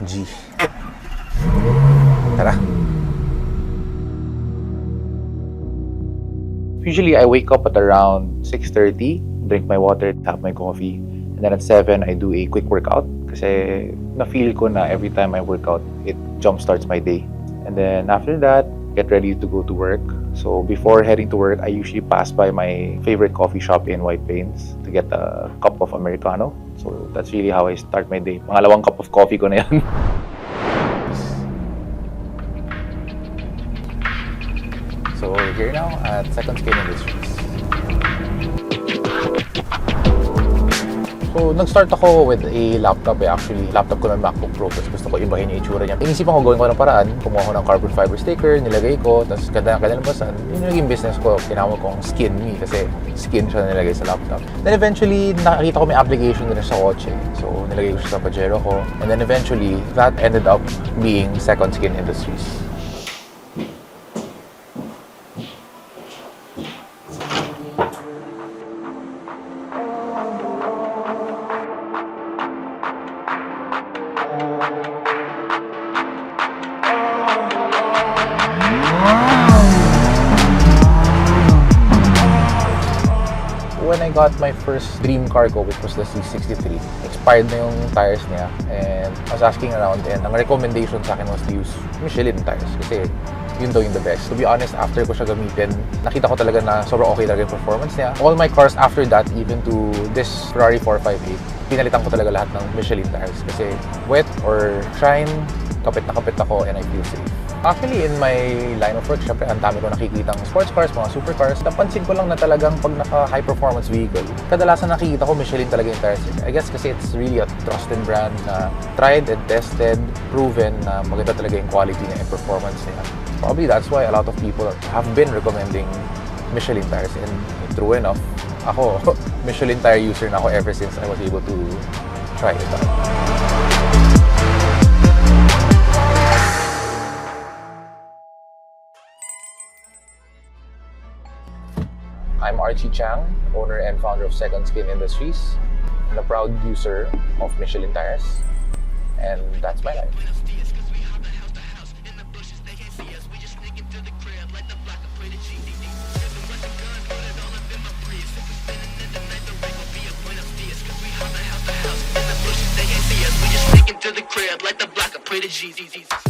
G. Tara. Usually, I wake up at around 6:30, drink my water, have my coffee. And then at 7, I do a quick workout. Kasi na-feel ko na every time I work out, it jumpstarts my day. And then after that, get ready to go to work. So before heading to work, I usually pass by my favorite coffee shop in White Plains to get a cup of Americano. So that's really how I start my day. Pangalawang cup of coffee ko na yan. So we're here now at Second Skin Industries. So, nag-start ako with a laptop actually. Laptop ko na MacBook Pro, tapos gusto ko ibahin yung itsura niya. Inisipan ko gawin ko ng paraan, kumuha ko ng carbon fiber sticker, nilagay ko, tapos kada labasan, yun yung naging business ko. Tinawag kong Skin Me kasi skin siya na nilagay sa laptop. Then eventually, nakakita ko may application din sa kotse. So, nilagay ko siya sa Pajero ko. And then eventually, that ended up being Second Skin Industries. When I got my first dream car ko, which was the C63, expired na yung tires niya, and I was asking around, and ang recommendation sa akin was to use Michelin tires kasi yun daw yung the best. To be honest, after ko siya gamitin, nakita ko talaga na sobrang okay talaga yung performance niya. All my cars after that, even to this Ferrari 458, pinalitan ko talaga lahat ng Michelin tires kasi wet or shine, kapit na kapit ako and I feel safe. Actually, in my line of work, syempre, ang dami ko nakikitang sports cars, mga supercars. Napansin ko lang na talagang pag naka-high performance vehicle, kadalasan nakikita ko Michelin talaga yung tires. I guess kasi it's really a trusted brand na tried and tested, proven na maganda talaga yung quality niya and performance niya. Probably that's why a lot of people have been recommending Michelin tires. And true enough, ako, Michelin tire user na ako ever since I was able to try it out. I'm Archie Chiang, owner and founder of Second Skin Industries, and a proud user of Michelin tires, and that's my life. To the crib, like the block of pretty G's.